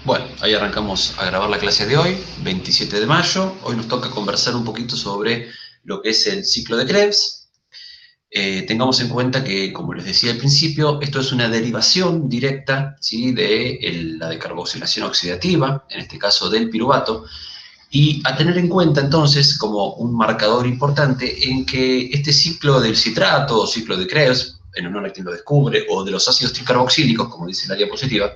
Bueno, ahí arrancamos a grabar la clase de hoy, 27 de mayo. Hoy nos toca conversar un poquito sobre lo que es el ciclo de Krebs. Tengamos en cuenta que, como les decía al principio, esto es una derivación directa, ¿sí?, de la decarboxilación oxidativa, en este caso del piruvato, y a tener en cuenta entonces como un marcador importante en que este ciclo del citrato o ciclo de Krebs, en honor a quien lo descubre, o de los ácidos tricarboxílicos, como dice la diapositiva,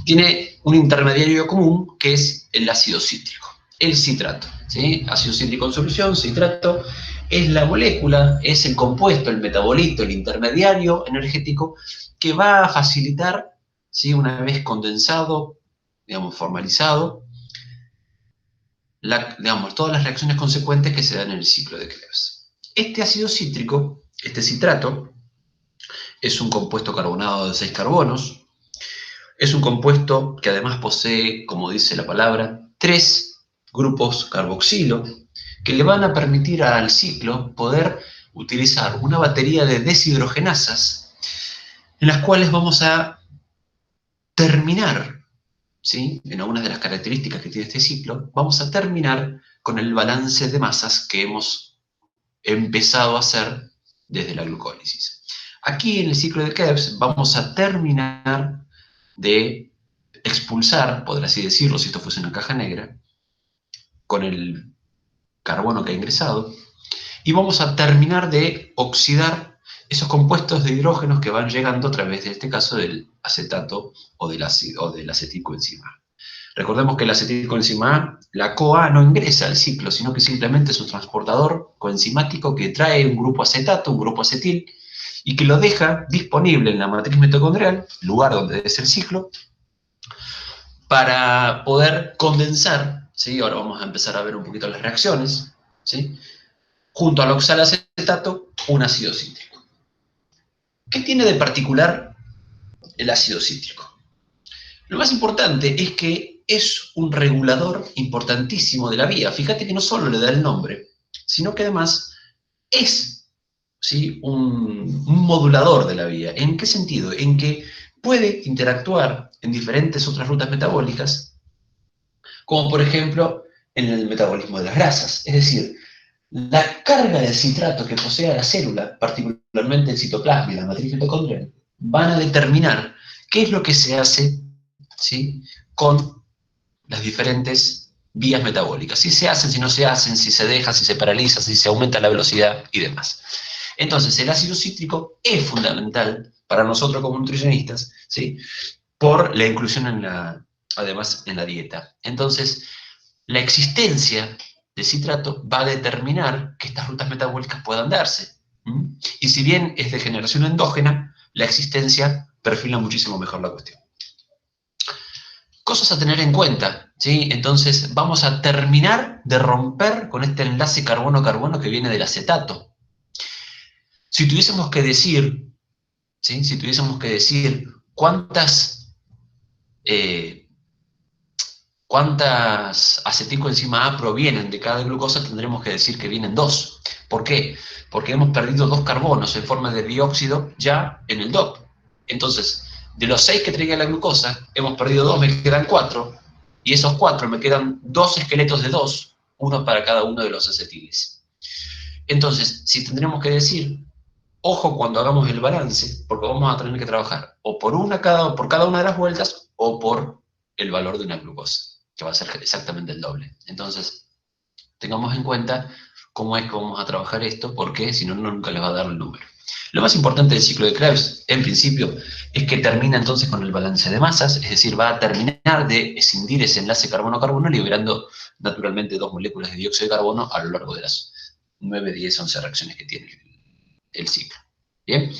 tiene un intermediario común que es el ácido cítrico, el citrato. ¿Sí? Ácido cítrico en solución, citrato, es la molécula, es el compuesto, el metabolito, el intermediario energético que va a facilitar, ¿sí?, una vez condensado, digamos, formalizado, todas las reacciones consecuentes que se dan en el ciclo de Krebs. Este ácido cítrico, este citrato, es un compuesto carbonado de 6 carbonos. Es un compuesto que además posee, como dice la palabra, 3 grupos carboxilo que le van a permitir al ciclo poder utilizar una batería de deshidrogenasas en las cuales vamos a terminar, ¿sí?, en algunas de las características que tiene este ciclo, vamos a terminar con el balance de masas que hemos empezado a hacer desde la glucólisis. Aquí en el ciclo de Krebs vamos a terminar de expulsar, por así decirlo, si esto fuese una caja negra, con el carbono que ha ingresado, y vamos a terminar de oxidar esos compuestos de hidrógenos que van llegando a través, de este caso, del acetato o del ácido o del acetilcoenzima A. Recordemos que el acetilcoenzima A, la CoA, no ingresa al ciclo, sino que simplemente es un transportador coenzimático que trae un grupo acetato, un grupo acetil, y que lo deja disponible en la matriz mitocondrial, lugar donde es el ciclo, para poder condensar, ¿sí? Ahora vamos a empezar a ver un poquito las reacciones, ¿sí?, junto al oxalacetato, un ácido cítrico. ¿Qué tiene de particular el ácido cítrico? Lo más importante es que es un regulador importantísimo de la vía. Fíjate que no solo le da el nombre, sino que además es, ¿sí?, un modulador de la vía. ¿En qué sentido? En que puede interactuar en diferentes otras rutas metabólicas, como por ejemplo en el metabolismo de las grasas. Es decir, la carga de citrato que posee la célula, particularmente el citoplasma y la matriz mitocondrial, van a determinar qué es lo que se hace, ¿sí?, con las diferentes vías metabólicas. Si se hacen, si no se hacen, si se deja, si se paraliza, si se aumenta la velocidad y demás. Entonces, el ácido cítrico es fundamental para nosotros como nutricionistas, ¿sí?, por la inclusión además en la dieta. Entonces, la existencia de citrato va a determinar que estas rutas metabólicas puedan darse. Y si bien es de generación endógena, la existencia perfila muchísimo mejor la cuestión. Cosas a tener en cuenta, ¿sí? Entonces vamos a terminar de romper con este enlace carbono-carbono que viene del acetato. Si tuviésemos que decir, ¿sí?, si tuviésemos que decir cuántas acetilcoenzima A provienen de cada glucosa, tendremos que decir que vienen 2. ¿Por qué? Porque hemos perdido 2 carbonos en forma de dióxido ya en el DOP. Entonces, de los 6 que traía la glucosa, hemos perdido 2, me quedan 4. Y esos 4 me quedan 2 esqueletos de 2, uno para cada uno de los acetiles. Entonces, si tendremos que decir, ojo cuando hagamos el balance, porque vamos a tener que trabajar o por cada una de las vueltas o por el valor de una glucosa, que va a ser exactamente el doble. Entonces, tengamos en cuenta cómo es que vamos a trabajar esto, porque si no, nunca les va a dar el número. Lo más importante del ciclo de Krebs, en principio, es que termina entonces con el balance de masas, es decir, va a terminar de escindir ese enlace carbono-carbono, liberando naturalmente 2 moléculas de dióxido de carbono a lo largo de las 9, 10, 11 reacciones que tiene el ciclo. ¿Bien?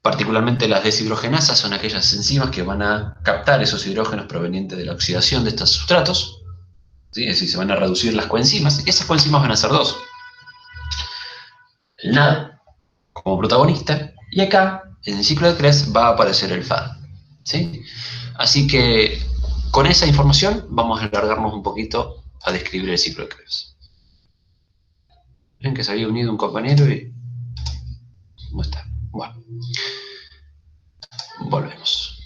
Particularmente las deshidrogenasas son aquellas enzimas que van a captar esos hidrógenos provenientes de la oxidación de estos sustratos, ¿sí? Es decir, se van a reducir las coenzimas, y esas coenzimas van a ser 2. El NAD como protagonista, y acá, en el ciclo de Krebs, va a aparecer el FAD, ¿sí? Así que, con esa información, vamos a alargarnos un poquito a describir el ciclo de Krebs. Ven que se había unido un compañero y no está. Bueno, volvemos.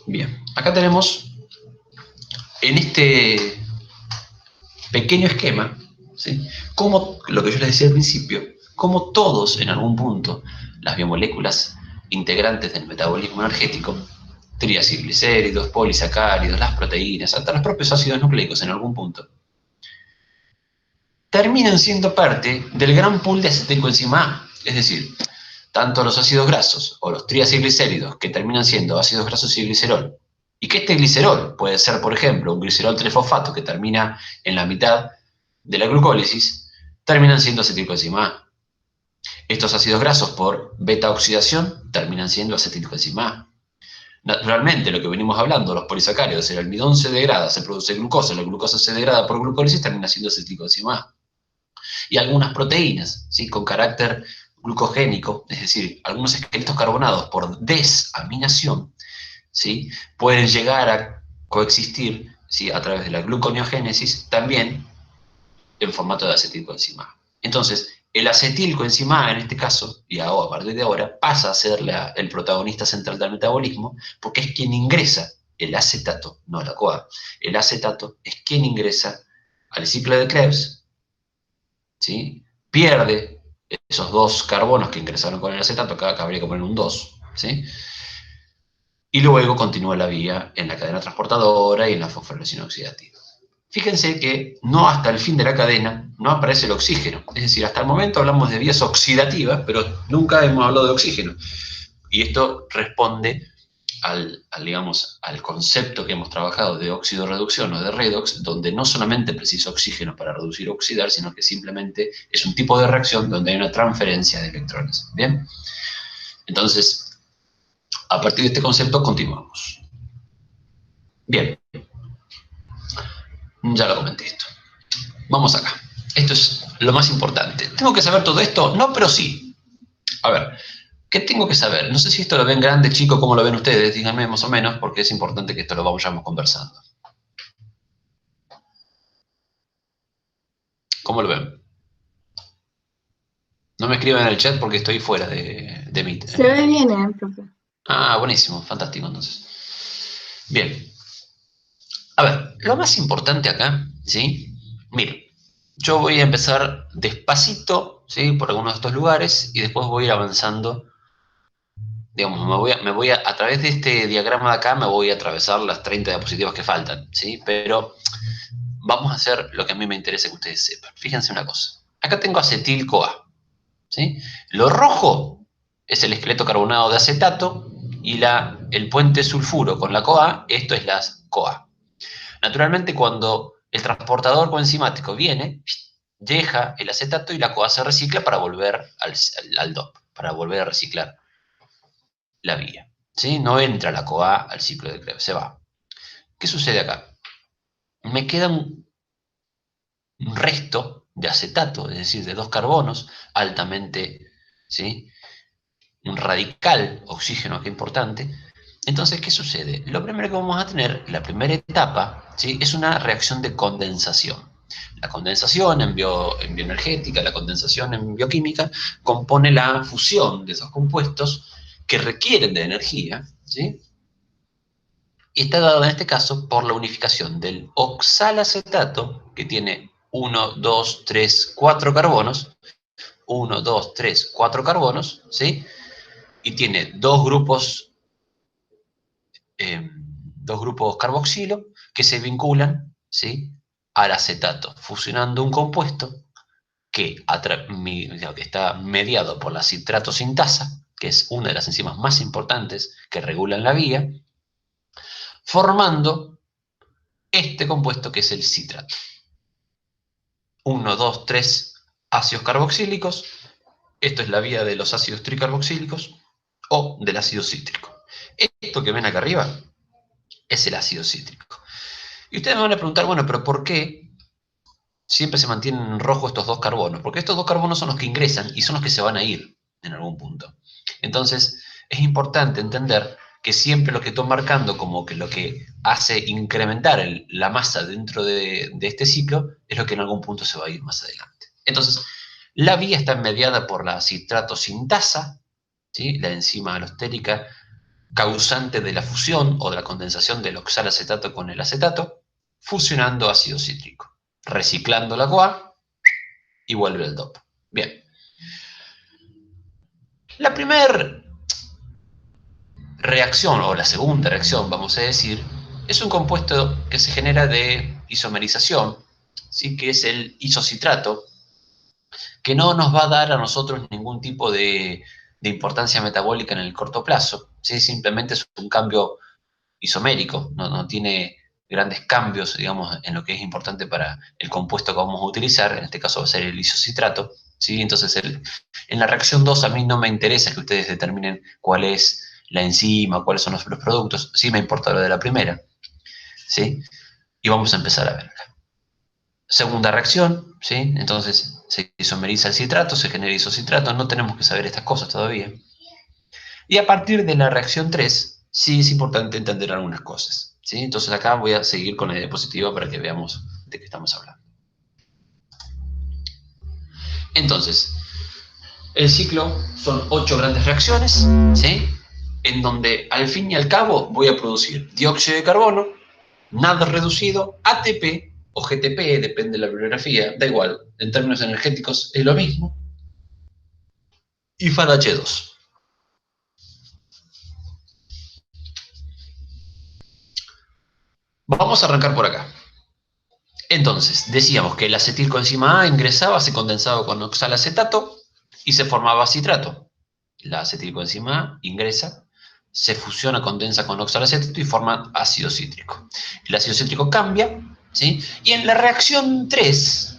Bien, acá tenemos en este pequeño esquema, ¿sí? Como lo que yo les decía al principio, como todos en algún punto, las biomoléculas integrantes del metabolismo energético, triacilglicéridos, polisacáridos, las proteínas, hasta los propios ácidos nucleicos en algún punto, terminan siendo parte del gran pool de acetilcoenzima A. Es decir, tanto los ácidos grasos o los triacilglicéridos, que terminan siendo ácidos grasos y glicerol, y que este glicerol puede ser, por ejemplo, un glicerol trifosfato que termina en la mitad de la glucólisis, terminan siendo acetilcoenzima A. Estos ácidos grasos, por beta oxidación, terminan siendo acetilcoenzima A. Naturalmente, lo que venimos hablando, los polisacáridos, el almidón se degrada, se produce glucosa, la glucosa se degrada por glucólisis, termina siendo acetilcoenzima A. Y algunas proteínas, ¿sí? Con carácter glucogénico, es decir, algunos esqueletos carbonados por desaminación, ¿sí? Pueden llegar a coexistir, ¿sí? A través de la gluconeogénesis también en formato de acetilcoenzima A. Entonces, el acetilcoenzima A en este caso, y a partir de ahora, pasa a ser el protagonista central del metabolismo porque es quien ingresa el acetato, no la CoA. El acetato es quien ingresa al ciclo de Krebs, ¿sí? Pierde esos dos carbonos que ingresaron con el acetato, acá habría que poner un 2, ¿sí? Y luego continúa la vía en la cadena transportadora y en la fosforilación oxidativa. Fíjense que no hasta el fin de la cadena no aparece el oxígeno. Es decir, hasta el momento hablamos de vías oxidativas, pero nunca hemos hablado de oxígeno. Y esto responde digamos, al concepto que hemos trabajado de óxido reducción o de redox, donde no solamente precisa oxígeno para reducir o oxidar, sino que simplemente es un tipo de reacción donde hay una transferencia de electrones. ¿Bien? Entonces, a partir de este concepto continuamos. Bien, ya lo comenté esto. Vamos acá. Esto es lo más importante. ¿Tengo que saber todo esto? No, pero sí. A ver, ¿qué tengo que saber? No sé si esto lo ven grande, chico, cómo lo ven ustedes, díganme más o menos, porque es importante que esto lo vayamos conversando. ¿Cómo lo ven? No me escriban en el chat porque estoy fuera de Meet. Se ve bien, profe. Ah, buenísimo, fantástico entonces. Bien. A ver, lo más importante acá, ¿sí? Miren, yo voy a empezar despacito, ¿sí? Por algunos de estos lugares y después voy a ir avanzando. Digamos, a través de este diagrama de acá me voy a atravesar las 30 diapositivas que faltan, ¿sí? Pero vamos a hacer lo que a mí me interesa que ustedes sepan. Fíjense una cosa. Acá tengo acetil-CoA, ¿sí? Lo rojo es el esqueleto carbonado de acetato y el puente sulfuro con la CoA, esto es la CoA. Naturalmente, cuando el transportador coenzimático viene, deja el acetato y la CoA se recicla para volver al DOP, para volver a reciclar la vía. ¿Sí? No entra la CoA al ciclo de Krebs, se va. ¿Qué sucede acá? Me queda un resto de acetato, es decir, de dos carbonos altamente, ¿sí? Un radical oxígeno, que importante. Entonces, ¿qué sucede? Lo primero que vamos a tener, la primera etapa, ¿sí? Es una reacción de condensación. La condensación en bioenergética, la condensación en bioquímica, compone la fusión de esos compuestos que requieren de energía, ¿sí? Y está dado en este caso por la unificación del oxalacetato, que tiene 1, 2, 3, 4 carbonos, 1, 2, 3, 4 carbonos, ¿sí? Y tiene dos grupos carboxilo que se vinculan, ¿sí? Al acetato, fusionando un compuesto que está mediado por la citrato sintasa, que es una de las enzimas más importantes que regulan la vía, formando este compuesto que es el citrato. 1, 2, 3 ácidos carboxílicos. Esto es la vía de los ácidos tricarboxílicos o del ácido cítrico. Esto que ven acá arriba es el ácido cítrico. Y ustedes me van a preguntar, bueno, pero ¿por qué siempre se mantienen en rojo estos dos carbonos? Porque estos dos carbonos son los que ingresan y son los que se van a ir en algún punto. Entonces, es importante entender que siempre lo que estoy marcando como que lo que hace incrementar la masa dentro de este ciclo es lo que en algún punto se va a ir más adelante. Entonces, la vía está mediada por la citrato sintasa, ¿sí? La enzima alostérica causante de la fusión o de la condensación del oxalacetato con el acetato, fusionando ácido cítrico, reciclando la CoA y vuelve el DOP. Bien. La primera reacción, o la segunda reacción, vamos a decir, es un compuesto que se genera de isomerización, ¿sí? Que es el isocitrato, que no nos va a dar a nosotros ningún tipo de importancia metabólica en el corto plazo, ¿sí? Simplemente es un cambio isomérico, no tiene grandes cambios, digamos, en lo que es importante para el compuesto que vamos a utilizar, en este caso va a ser el isocitrato, ¿sí? Entonces, en la reacción 2 a mí no me interesa que ustedes determinen cuál es la enzima, cuáles son los productos, sí me importa lo de la primera, ¿sí? Y vamos a empezar a verla. Segunda reacción, ¿sí? Entonces se isomeriza el citrato, se genera isocitrato, no tenemos que saber estas cosas todavía. Y a partir de la reacción 3, sí es importante entender algunas cosas, ¿sí? Entonces acá voy a seguir con la diapositiva para que veamos de qué estamos hablando. Entonces, el ciclo son 8 grandes reacciones, ¿sí? En donde al fin y al cabo voy a producir dióxido de carbono, NAD reducido, ATP o GTP, depende de la bibliografía, da igual, en términos energéticos es lo mismo, y FADH2. Vamos a arrancar por acá. Entonces, decíamos que el acetilcoenzima A ingresaba, se condensaba con oxalacetato y se formaba citrato. La acetilcoenzima A ingresa, se fusiona, condensa con oxalacetato y forma ácido cítrico. El ácido cítrico cambia, ¿sí? Y en la reacción 3,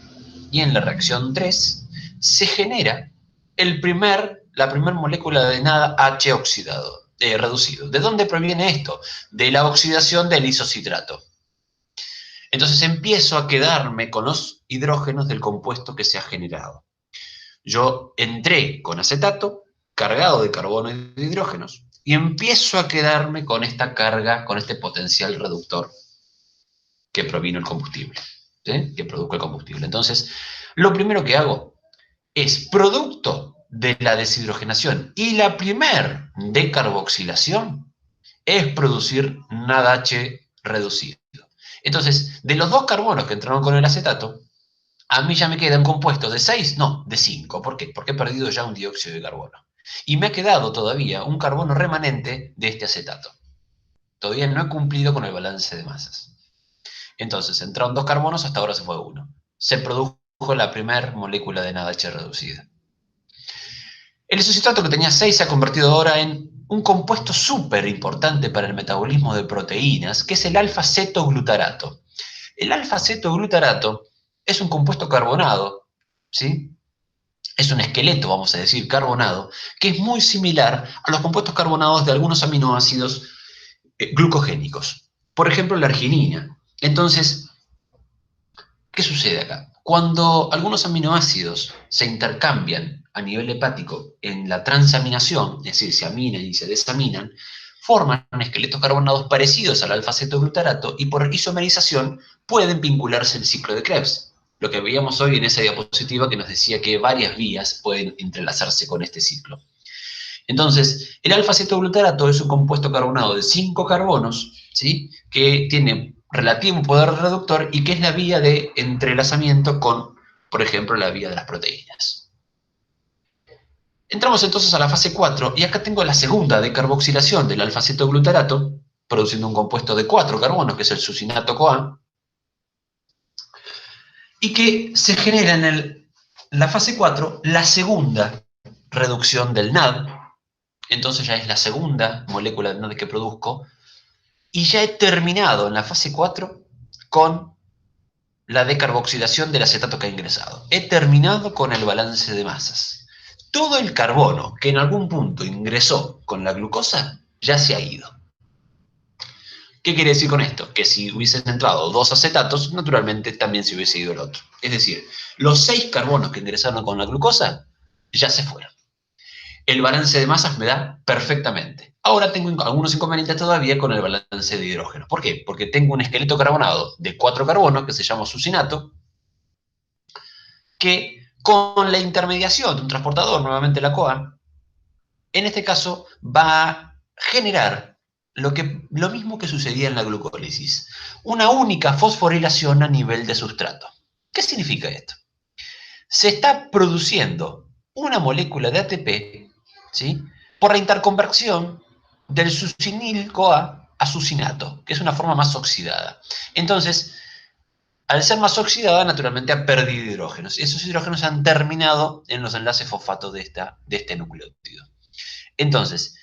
se genera la primera molécula de nada H oxidado, reducido. ¿De dónde proviene esto? De la oxidación del isocitrato. Entonces empiezo a quedarme con los hidrógenos del compuesto que se ha generado. Yo entré con acetato, cargado de carbono y de hidrógenos, y empiezo a quedarme con esta carga, con este potencial reductor que provino el combustible, ¿sí? Que produjo el combustible. Entonces, lo primero que hago es producto de la deshidrogenación y la primer decarboxilación es producir NADH reducido. Entonces, de los 2 carbonos que entraron con el acetato, a mí ya me queda un compuesto de 6, no, de 5. ¿Por qué? Porque he perdido ya un dióxido de carbono. Y me ha quedado todavía un carbono remanente de este acetato. Todavía no he cumplido con el balance de masas. Entonces, entraron 2 carbonos, hasta ahora se fue 1. Se produjo la primera molécula de NADH reducida. El isocitrato que tenía 6 se ha convertido ahora en un compuesto súper importante para el metabolismo de proteínas, que es el alfa-cetoglutarato. El alfa-cetoglutarato es un compuesto carbonado, ¿sí? Es un esqueleto, vamos a decir, carbonado, que es muy similar a los compuestos carbonados de algunos aminoácidos glucogénicos. Por ejemplo, la arginina. Entonces, ¿qué sucede acá? Cuando algunos aminoácidos se intercambian a nivel hepático en la transaminación, es decir, se aminan y se desaminan, forman esqueletos carbonados parecidos al alfa-cetoglutarato y por isomerización pueden vincularse el ciclo de Krebs. Lo que veíamos hoy en esa diapositiva que nos decía que varias vías pueden entrelazarse con este ciclo. Entonces, el alfa-cetoglutarato es un compuesto carbonado de 5 carbonos, ¿sí? Que tiene relativo poder reductor y que es la vía de entrelazamiento con, por ejemplo, la vía de las proteínas. Entramos entonces a la fase 4 y acá tengo la segunda decarboxilación del alfa-cetoglutarato, produciendo un compuesto de 4 carbonos, que es el succinato-CoA, y que se genera en la fase 4 la segunda reducción del NAD, entonces ya es la segunda molécula de NAD que produzco, y ya he terminado en la fase 4 con la decarboxilación del acetato que ha ingresado. He terminado con el balance de masas. Todo el carbono que en algún punto ingresó con la glucosa ya se ha ido. ¿Qué quiere decir con esto? Que si hubiesen entrado 2 acetatos, naturalmente también se hubiese ido el otro. Es decir, los 6 carbonos que ingresaron con la glucosa ya se fueron. El balance de masas me da perfectamente. Ahora tengo algunos inconvenientes todavía con el balance de hidrógeno. ¿Por qué? Porque tengo un esqueleto carbonado de 4 carbonos, que se llama succinato, que con la intermediación de un transportador, nuevamente la CoA, en este caso va generar lo mismo que sucedía en la glucólisis, una única fosforilación a nivel de sustrato. ¿Qué significa esto? Se está produciendo una molécula de ATP, ¿sí?, por la interconversión del succinil-CoA a succinato, que es una forma más oxidada. Entonces, al ser más oxidada, naturalmente ha perdido hidrógenos. Esos hidrógenos han terminado en los enlaces fosfato de este nucleótido. Entonces,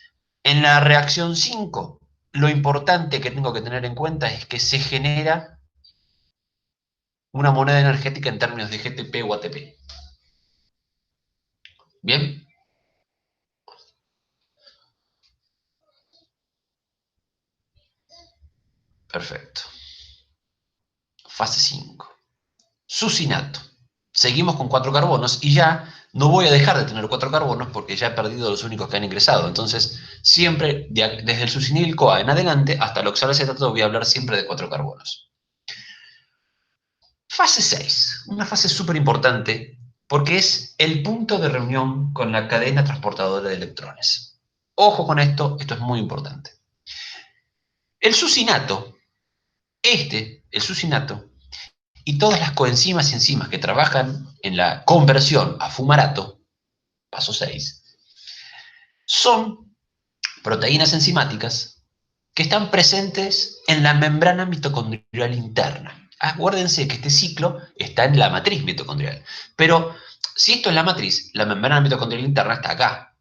en la reacción 5, lo importante que tengo que tener en cuenta es que se genera una moneda energética en términos de GTP o ATP. ¿Bien? Perfecto. Fase 5. Succinato. Seguimos con 4 carbonos y ya no voy a dejar de tener 4 carbonos porque ya he perdido los únicos que han ingresado. Entonces, siempre, desde el succinil-CoA en adelante hasta el oxalacetato, voy a hablar siempre de 4 carbonos. Fase 6, una fase súper importante porque es el punto de reunión con la cadena transportadora de electrones. Ojo con esto, esto es muy importante. El succinato, el succinato, y todas las coenzimas y enzimas que trabajan en la conversión a fumarato, paso 6, son proteínas enzimáticas que están presentes en la membrana mitocondrial interna. Acuérdense que este ciclo está en la matriz mitocondrial. Pero si esto es la matriz, la membrana mitocondrial interna está acá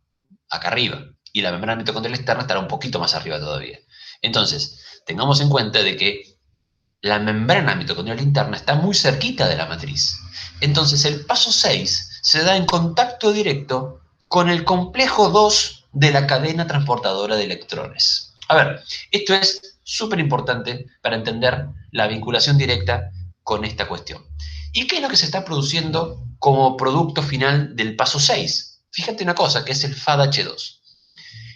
arriba. Y la membrana mitocondrial externa estará un poquito más arriba todavía. Entonces, tengamos en cuenta de que la membrana mitocondrial interna está muy cerquita de la matriz. Entonces, el paso 6 se da en contacto directo con el complejo 2 de la cadena transportadora de electrones. A ver, esto es súper importante para entender la vinculación directa con esta cuestión. ¿Y qué es lo que se está produciendo como producto final del paso 6? Fíjate una cosa, que es el FADH2.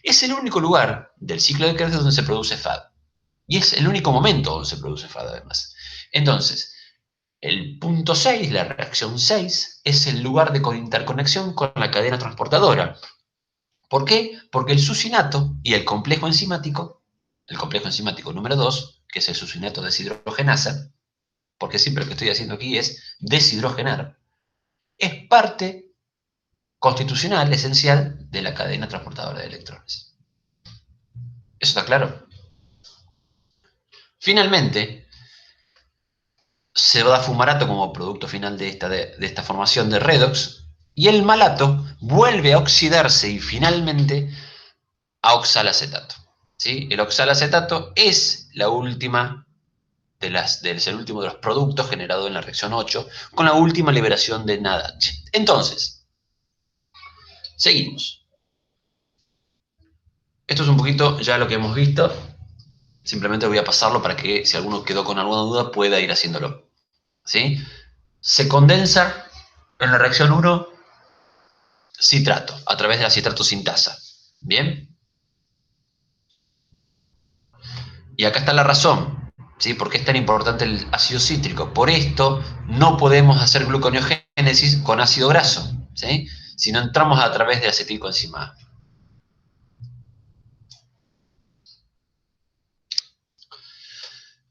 Es el único lugar del ciclo de Krebs donde se produce FAD. Y es el único momento donde se produce FAD, además. Entonces, el punto 6, la reacción 6, es el lugar de interconexión con la cadena transportadora. ¿Por qué? Porque el succinato y el complejo enzimático número 2, que es el succinato deshidrogenasa, porque siempre lo que estoy haciendo aquí es deshidrogenar, es parte constitucional, esencial, de la cadena transportadora de electrones. ¿Eso está claro? Finalmente, se da fumarato como producto final de esta formación de redox, y el malato vuelve a oxidarse y finalmente a oxalacetato. ¿Sí? El oxalacetato es la última es el último de los productos generados en la reacción 8, con la última liberación de NADH. Entonces, seguimos. Esto es un poquito ya lo que hemos visto. Simplemente voy a pasarlo para que si alguno quedó con alguna duda pueda ir haciéndolo. ¿Sí? Se condensa en la reacción 1 citrato, a través de la citrato sintasa. ¿Bien? Y acá está la razón, ¿sí? ¿Por qué es tan importante el ácido cítrico? Por esto no podemos hacer gluconeogénesis con ácido graso, ¿sí? Si no entramos a través de acetilcoenzima A.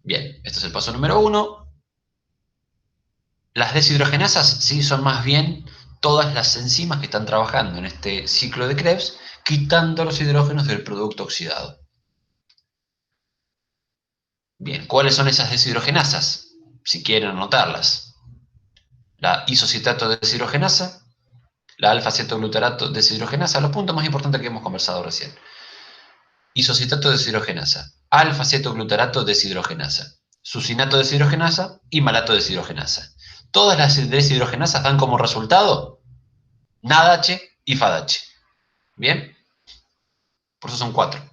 Bien, este es el paso número 1. Las deshidrogenasas, sí, son más bien todas las enzimas que están trabajando en este ciclo de Krebs, quitando los hidrógenos del producto oxidado. Bien, ¿cuáles son esas deshidrogenasas? Si quieren anotarlas. La isocitrato de deshidrogenasa, la alfa-cetoglutarato deshidrogenasa, los puntos más importantes que hemos conversado recién. Isocitrato de deshidrogenasa, alfa-cetoglutarato deshidrogenasa, succinato deshidrogenasa y malato deshidrogenasa. Todas las deshidrogenasas dan como resultado NADH y FADH. ¿Bien? Por eso son 4.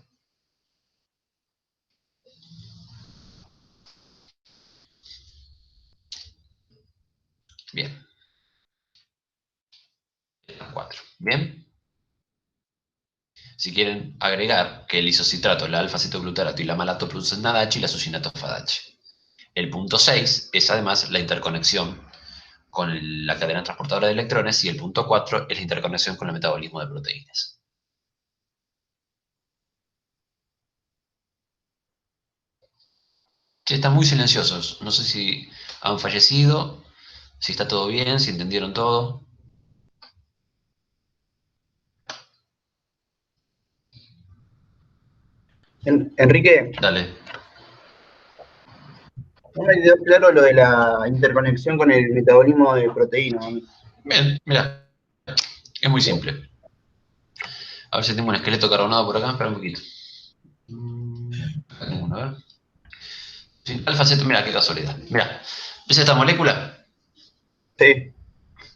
Bien. 4. ¿Bien? Si quieren agregar que el isocitrato, la alfa-cetoglutarato y la malato producen NADH y la succinato FADH. El punto 6 es además la interconexión con la cadena transportadora de electrones y el punto 4 es la interconexión con el metabolismo de proteínas. Che, están muy silenciosos. No sé si han fallecido, si está todo bien, si entendieron todo. Enrique, Dale. no me quedó claro lo de la interconexión con el metabolismo de proteínas. Bien, mira, es muy simple. A ver si tengo un esqueleto carbonado por acá. Espera un poquito. Acá tengo uno, a ver. Sí, alfa ceto, mira qué casualidad. Mira, ¿ves esta molécula? Sí.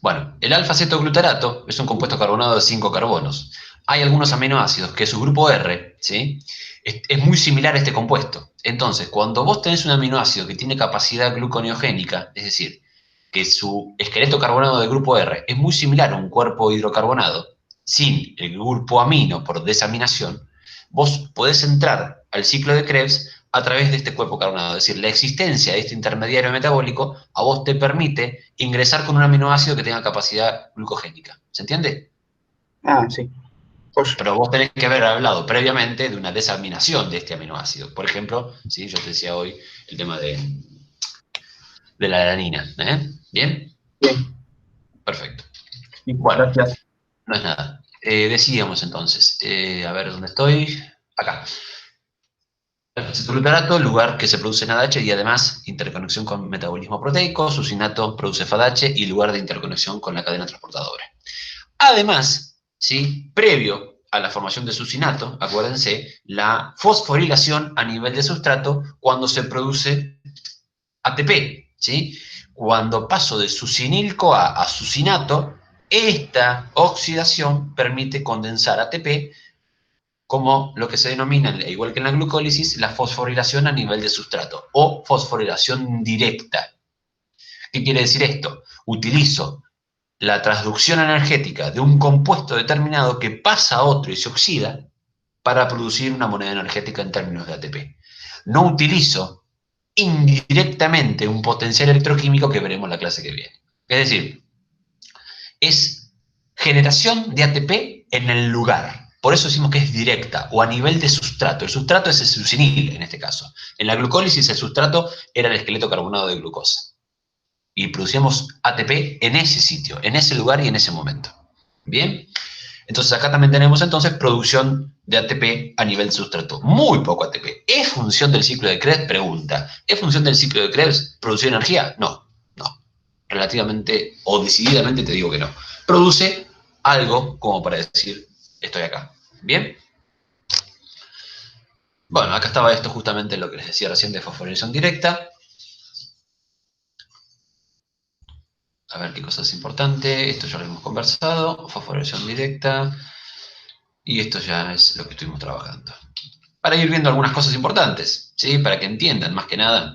Bueno, el alfa-cetoglutarato es un compuesto carbonado de 5 carbonos. Hay algunos aminoácidos que su grupo R, ¿sí? Es muy similar a este compuesto. Entonces, cuando vos tenés un aminoácido que tiene capacidad gluconeogénica, es decir, que su esqueleto carbonado de grupo R es muy similar a un cuerpo hidrocarbonado, sin el grupo amino por desaminación, vos podés entrar al ciclo de Krebs a través de este cuerpo carbonado. Es decir, la existencia de este intermediario metabólico a vos te permite ingresar con un aminoácido que tenga capacidad glucogénica. ¿Se entiende? Ah, sí. Joya. Pero vos tenés que haber hablado previamente de una desaminación de este aminoácido. Por ejemplo, ¿sí? Yo te decía hoy el tema de la alanina. ¿Eh? ¿Bien? Bien, Perfecto. sí, Bueno, gracias. no es nada. Decíamos entonces, a ver dónde estoy. Acá. El cetoglutarato, lugar que se produce en ADH y además interconexión con metabolismo proteico, sucinato produce FADH y lugar de interconexión con la cadena transportadora. Además, ¿sí? Previo a la formación de sucinato, acuérdense, la fosforilación a nivel de sustrato cuando se produce ATP, ¿sí? Cuando paso de sucinil-CoA a sucinato, esta oxidación permite condensar ATP como lo que se denomina, igual que en la glucólisis, la fosforilación a nivel de sustrato o fosforilación directa. ¿Qué quiere decir esto? Utilizo la transducción energética de un compuesto determinado que pasa a otro y se oxida para producir una moneda energética en términos de ATP. No utilizo indirectamente un potencial electroquímico que veremos en la clase que viene. Es decir, es generación de ATP en el lugar. Por eso decimos que es directa o a nivel de sustrato. El sustrato es el succinil en este caso. En la glucólisis el sustrato era el esqueleto carbonado de glucosa. Y producíamos ATP en ese sitio, en ese lugar y en ese momento. ¿Bien? Entonces acá también tenemos entonces producción de ATP a nivel de sustrato. Muy poco ATP. ¿Es función del ciclo de Krebs? Pregunta. ¿Es función del ciclo de Krebs producir energía? No, no. Relativamente o decididamente te digo que no. Produce algo como para decir, estoy acá. ¿Bien? Bueno, acá estaba esto justamente lo que les decía recién de fosforilación directa. A ver qué cosa es importante. Esto ya lo hemos conversado. Fosforilación directa. Y esto ya es lo que estuvimos trabajando. Para ir viendo algunas cosas importantes, ¿sí? Para que entiendan, más que nada,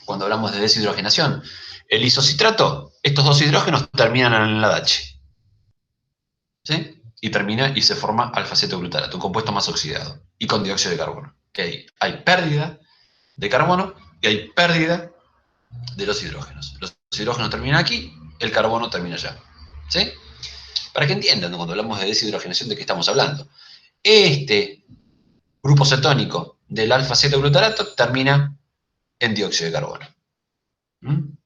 cuando hablamos de deshidrogenación. El isocitrato, estos dos hidrógenos terminan en el ADH, ¿sí? Y termina y se forma alfa-cetoglutarato, un compuesto más oxidado, y con dióxido de carbono. Que hay pérdida de carbono y hay pérdida de los hidrógenos. Los hidrógenos terminan aquí, el carbono termina allá. ¿Sí? Para que entiendan, ¿no? Cuando hablamos de deshidrogenación, de qué estamos hablando. Este grupo cetónico del alfa-cetoglutarato termina en dióxido de carbono. ¿Mm?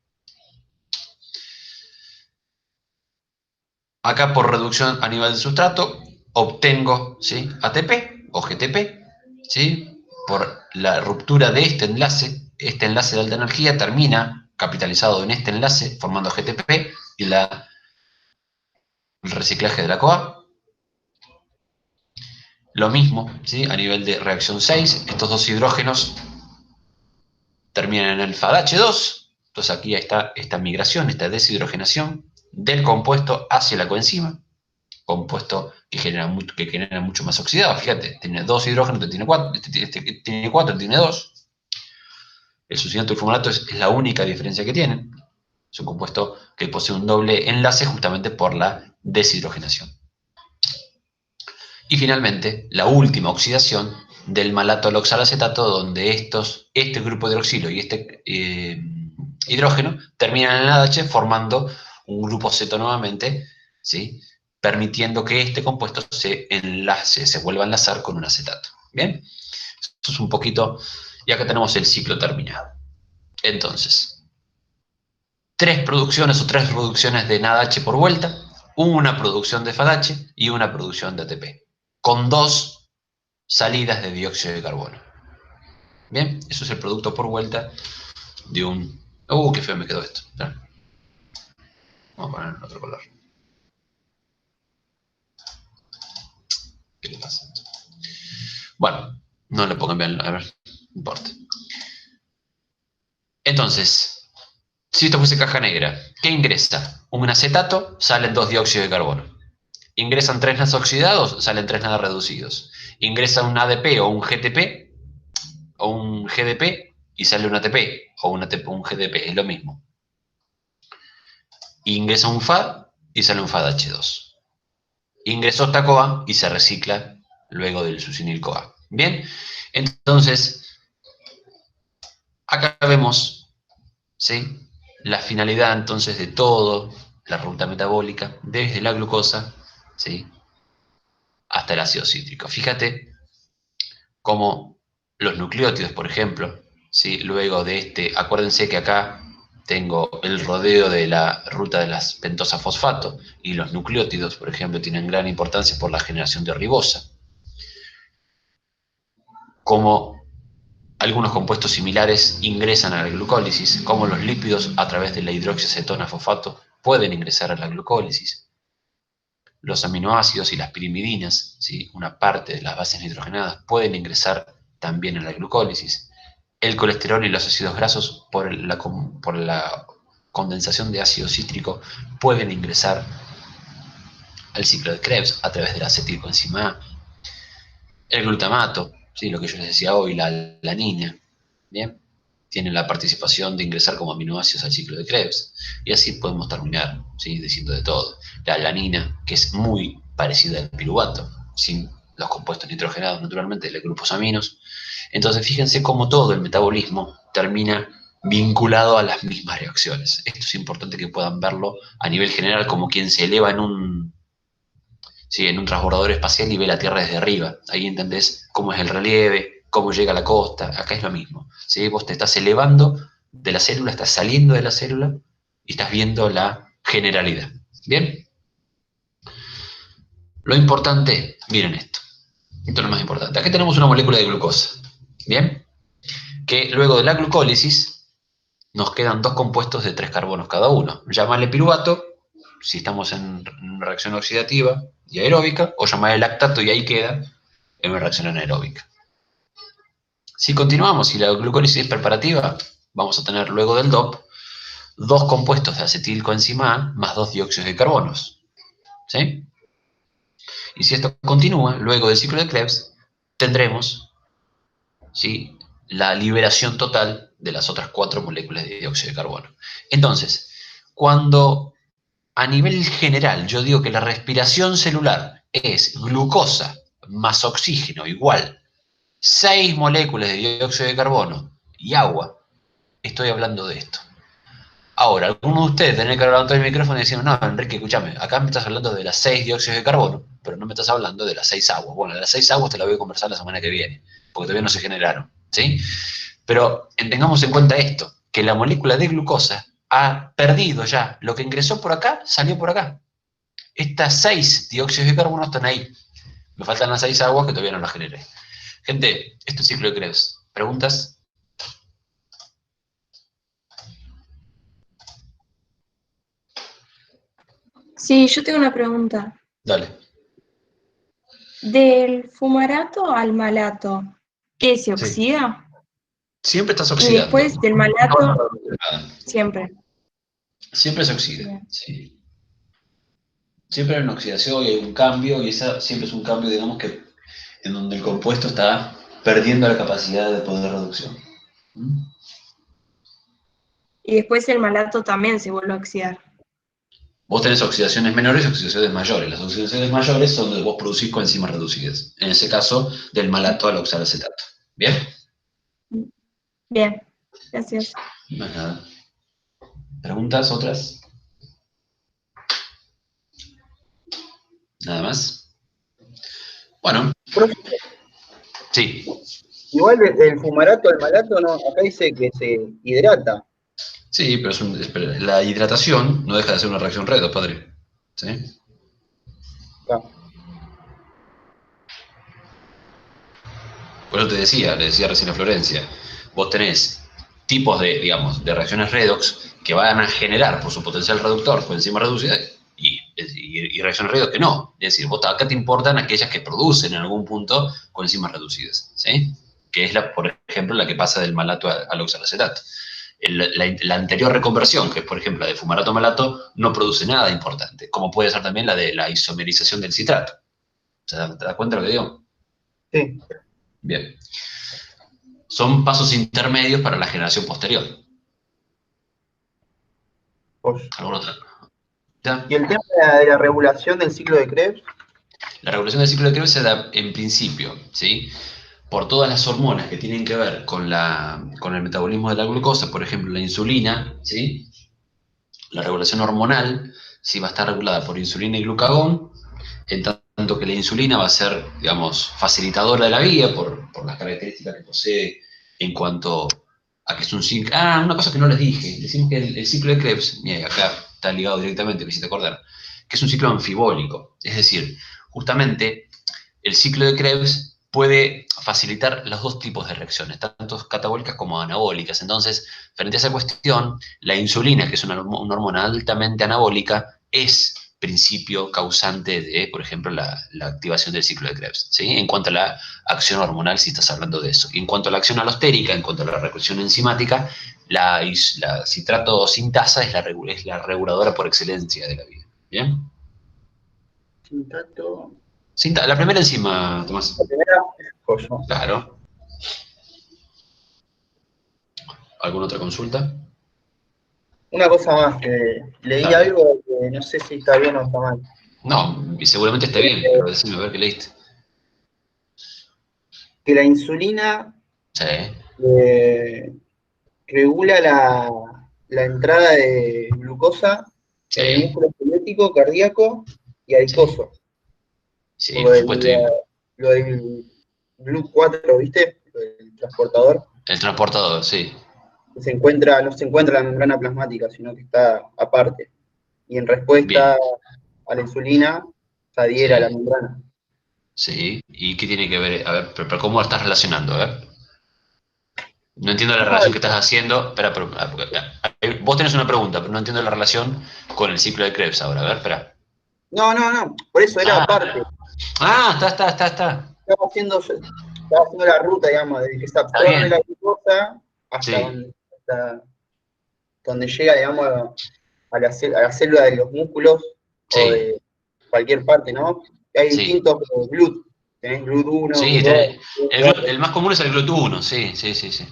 Acá por reducción a nivel de sustrato obtengo, ¿sí? ATP o GTP, ¿sí? Por la ruptura de este enlace de alta energía termina capitalizado en este enlace formando GTP y el reciclaje de la CoA. Lo mismo, ¿sí? A nivel de reacción 6, estos dos hidrógenos terminan en alfa H2, entonces aquí está esta migración, esta deshidrogenación del compuesto hacia la coenzima, compuesto que genera mucho más oxidado. Fíjate, tiene dos hidrógenos, este tiene cuatro, este tiene cuatro, este tiene dos. El succinato y el fumarato es la única diferencia que tienen. Es un compuesto que posee un doble enlace justamente por la deshidrogenación. Y finalmente, la última oxidación del malato al oxalacetato, donde este grupo hidroxilo y este hidrógeno terminan en AH formando un grupo ceto nuevamente, ¿sí? Permitiendo que este compuesto se vuelva a enlazar con un acetato. ¿Bien? Esto es un poquito Y acá tenemos el ciclo terminado. Entonces, 3 producciones de NADH por vuelta, una producción de FADH y una producción de ATP, con 2 salidas de dióxido de carbono. Bien, eso es el producto por vuelta de un... qué feo me quedó esto. Vamos a poner en otro color. ¿Qué le pasa? Bueno, no le pongo bien, a ver, no importa. Entonces, si esto fuese caja negra, ¿qué ingresa? Un acetato, salen 2 dióxidos de carbono. Ingresan 3 NAS oxidados, salen 3 NAD reducidos. Ingresa un ADP o un GTP o un GDP y sale un ATP o un GDP, es lo mismo. Ingresa un FAD y sale un FADH2. Ingresó esta CoA y se recicla luego del succinil CoA. Bien, entonces, acá vemos, ¿sí?, la finalidad entonces de todo la ruta metabólica, desde la glucosa, ¿sí?, hasta el ácido cítrico. Fíjate cómo los nucleótidos, por ejemplo, ¿sí?, luego de acuérdense que acá tengo el rodeo de la ruta de las pentosas fosfato y los nucleótidos, por ejemplo, tienen gran importancia por la generación de ribosa. Como algunos compuestos similares ingresan a la glucólisis, como los lípidos a través de la hidroxiacetona fosfato pueden ingresar a la glucólisis. Los aminoácidos y las pirimidinas, ¿sí?, una parte de las bases nitrogenadas, pueden ingresar también a la glucólisis. El colesterol y los ácidos grasos, por la condensación de ácido cítrico, pueden ingresar al ciclo de Krebs a través de la acetilcoenzima A. El glutamato, ¿sí?, lo que yo les decía hoy, la alanina, ¿bien?, tiene la participación de ingresar como aminoácidos al ciclo de Krebs. Y así podemos terminar, ¿sí?, diciendo de todo. La alanina, que es muy parecida al piruvato, sin los compuestos nitrogenados naturalmente de los grupos aminos. Entonces fíjense cómo todo el metabolismo termina vinculado a las mismas reacciones. Esto es importante que puedan verlo a nivel general, como quien se eleva en un transbordador espacial y ve la Tierra desde arriba. Ahí entendés cómo es el relieve, cómo llega a la costa. Acá es lo mismo, ¿sí? Vos te estás elevando de la célula, estás saliendo de la célula y estás viendo la generalidad. ¿Bien? Lo importante, miren esto. Esto es lo más importante. Aquí tenemos una molécula de glucosa. ¿Bien? Que luego de la glucólisis nos quedan 2 compuestos de 3 carbonos cada uno. Llámale piruvato, si estamos en una reacción oxidativa y aeróbica, o llámale lactato y ahí queda en una reacción anaeróbica. Si continuamos y la glucólisis es preparativa, vamos a tener luego del DOP 2 compuestos de acetilcoenzima A más 2 dióxidos de carbonos. ¿Sí? Y si esto continúa, luego del ciclo de Krebs, tendremos, ¿sí?, la liberación total de las otras 4 moléculas de dióxido de carbono. Entonces, cuando a nivel general yo digo que la respiración celular es glucosa más oxígeno igual 6 moléculas de dióxido de carbono y agua, estoy hablando de esto. Ahora, algunos de ustedes tienen que hablar todo el micrófono y decir, no, Enrique, escúchame, acá me estás hablando de las 6 dióxidos de carbono, pero no me estás hablando de las 6 aguas. Bueno, las 6 aguas te las voy a conversar la semana que viene, porque todavía no se generaron, ¿sí? Pero tengamos en cuenta esto, que la molécula de glucosa ha perdido ya, lo que ingresó por acá, salió por acá. Estas 6 dióxidos de carbono están ahí. Me faltan las 6 aguas que todavía no las generé. Gente, esto es ciclo de Krebs. ¿Preguntas? Sí, yo tengo una pregunta. Dale. Del fumarato al malato, ¿qué se Sí. oxida? Siempre estás Y oxidando. después del malato, siempre. Siempre se oxida. Bien. Sí. Siempre hay una oxidación y hay un cambio, y esa siempre es un cambio, digamos, que en donde el compuesto está perdiendo la capacidad de poder reducción. ¿Mm? Y después el malato también se vuelve a oxidar. Vos tenés oxidaciones menores y oxidaciones mayores. Las oxidaciones mayores son donde vos producís coenzimas reducidas. En ese caso, del malato al oxalacetato. ¿Bien? Bien, gracias. Más nada. ¿Preguntas otras? Nada más. Bueno, Profe, sí. Igual el fumarato, el malato, no, acá dice que se hidrata. Sí, pero, pero la hidratación no deja de ser una reacción redox, padre. ¿Sí? Acá. Por eso te decía, le decía recién a Florencia, vos tenés tipos de, digamos, de reacciones redox que van a generar por su potencial reductor coenzima reducida y reacciones redox que no. Es decir, vos acá te importan aquellas que producen en algún punto coenzimas reducidas, ¿sí? Que es, por ejemplo, la que pasa del malato al oxalacetato. La anterior reconversión, que es por ejemplo la de fumarato a malato, no produce nada importante, como puede ser también la de la isomerización del citrato. ¿Te das cuenta de lo que digo? Sí. Bien. Son pasos intermedios para la generación posterior. Pues. ¿Alguna otra? ¿Ya? Y el tema de la regulación del ciclo de Krebs, La regulación del ciclo de Krebs se da en principio, ¿sí? Por todas las hormonas que tienen que ver con el metabolismo de la glucosa, por ejemplo, la insulina, ¿sí? La regulación hormonal, ¿sí? Va a estar regulada por insulina y glucagón, en tanto que la insulina va a ser, digamos, facilitadora de la vía por las características que posee en cuanto a que es un ciclo. Ah, una cosa que no les dije. Decimos que el ciclo de Krebs, mira, acá está ligado directamente, me hiciste acordar, que es un ciclo anfibólico. Es decir, justamente el ciclo de Krebs puede facilitar los dos tipos de reacciones, tanto catabólicas como anabólicas. Entonces, frente a esa cuestión, la insulina, que es una hormona altamente anabólica, es principio causante de, por ejemplo, la activación del ciclo de Krebs, ¿sí? En cuanto a la acción hormonal, si estás hablando de eso. Y en cuanto a la acción alostérica, en cuanto a la regulación enzimática, la citrato sintasa es la reguladora por excelencia de la vida. ¿Bien? sin tanto. La primera enzima, Tomás. La primera, pues, no. Claro. ¿Alguna otra consulta? Una cosa más, que leí Dale. algo que no sé si está bien o está mal. No, y seguramente está bien, pero decime a ver qué leíste. Que la insulina Sí, eh, regula la entrada de glucosa en el sí, músculo esquelético, cardíaco y sí, adiposo. sí, Lo por del, supuesto. lo del GLUT4, ¿viste? Lo del transportador. El transportador, sí, Que no se encuentra en la membrana plasmática, sino que está aparte. Y en respuesta bien, a la insulina, se adhiere a la sí, membrana. sí. ¿Y qué tiene que ver? A ver, pero ¿cómo lo estás relacionando? A ver. No entiendo la No, relación que estás haciendo. Espera, vos tenés una pregunta, pero no entiendo la relación con el ciclo de Krebs ahora. A ver, espera. no, por eso era Ah, aparte. está. Estaba haciendo la ruta, digamos, desde que se Está absorbe la bien. glucosa Sí, hasta donde llega, digamos, a la célula de los músculos o sí, de cualquier parte, ¿no? Hay sí. distintos GLUT. Tenés GLUT 1, Sí, GLUT 2, GLUT 4. el más común es el GLUT1, sí, sí, sí, sí.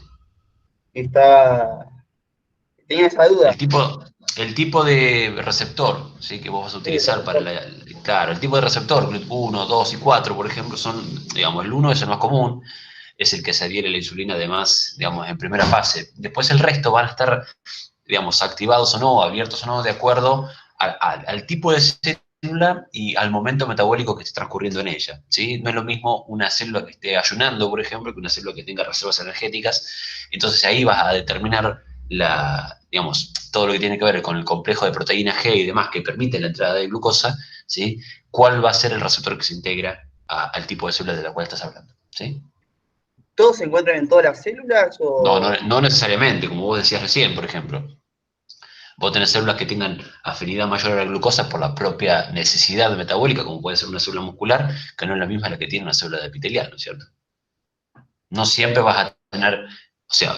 Y tenía esa duda. El tipo de receptor, ¿sí? Que vos vas a Sí, utilizar para la. Claro, el tipo de receptor, GLUT1, 2 y 4, por ejemplo, son, digamos, el 1 es el más común, es el que se adhiere a la insulina además, digamos, en primera fase. Después el resto van a estar, digamos, activados o no, abiertos o no, de acuerdo al tipo de célula y al momento metabólico que esté transcurriendo en ella, ¿sí? No es lo mismo una célula que esté ayunando, por ejemplo, que una célula que tenga reservas energéticas. Entonces ahí vas a determinar digamos, todo lo que tiene que ver con el complejo de proteína G y demás que permite la entrada de glucosa, ¿sí? ¿Cuál va a ser el receptor que se integra al tipo de célula de la cual estás hablando? ¿Sí? ¿Todos se encuentran en todas las células o...? No necesariamente, como vos decías recién, por ejemplo. Vos tenés células que tengan afinidad mayor a la glucosa por la propia necesidad metabólica, como puede ser una célula muscular, que no es la misma la que tiene una célula de epitelial, ¿no es cierto? No siempre vas a tener, o sea,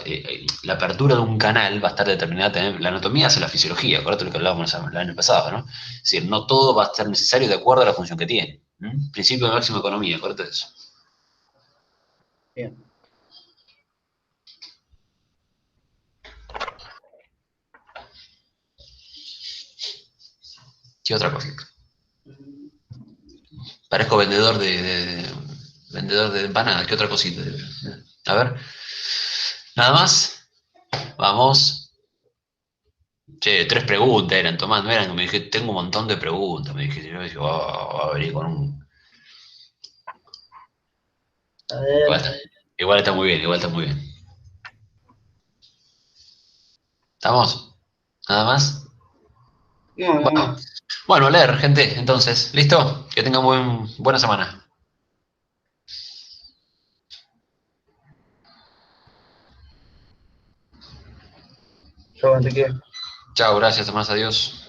la apertura de un canal va a estar determinada también, la anatomía hace la fisiología, acuérdate lo que hablábamos el año pasado, ¿no? Es decir, no todo va a ser necesario de acuerdo a la función que tiene. Principio de máxima economía, acuérdate de eso. Bien. ¿Qué otra cosa? Parezco vendedor de empanadas, ¿qué otra cosita? A ver, nada más, vamos. Che, 3 preguntas eran, Tomás, no eran, me dije, tengo un montón de preguntas, me dije, yo dije, va a venir con un. A ver, Basta. Igual está muy bien, igual está muy bien. ¿Estamos? ¿Nada más? No, no, Bueno, no. bueno, leer, gente, entonces. ¿Listo? Que tengan buena semana. Yo, Enrique. Chao, gracias, más adiós.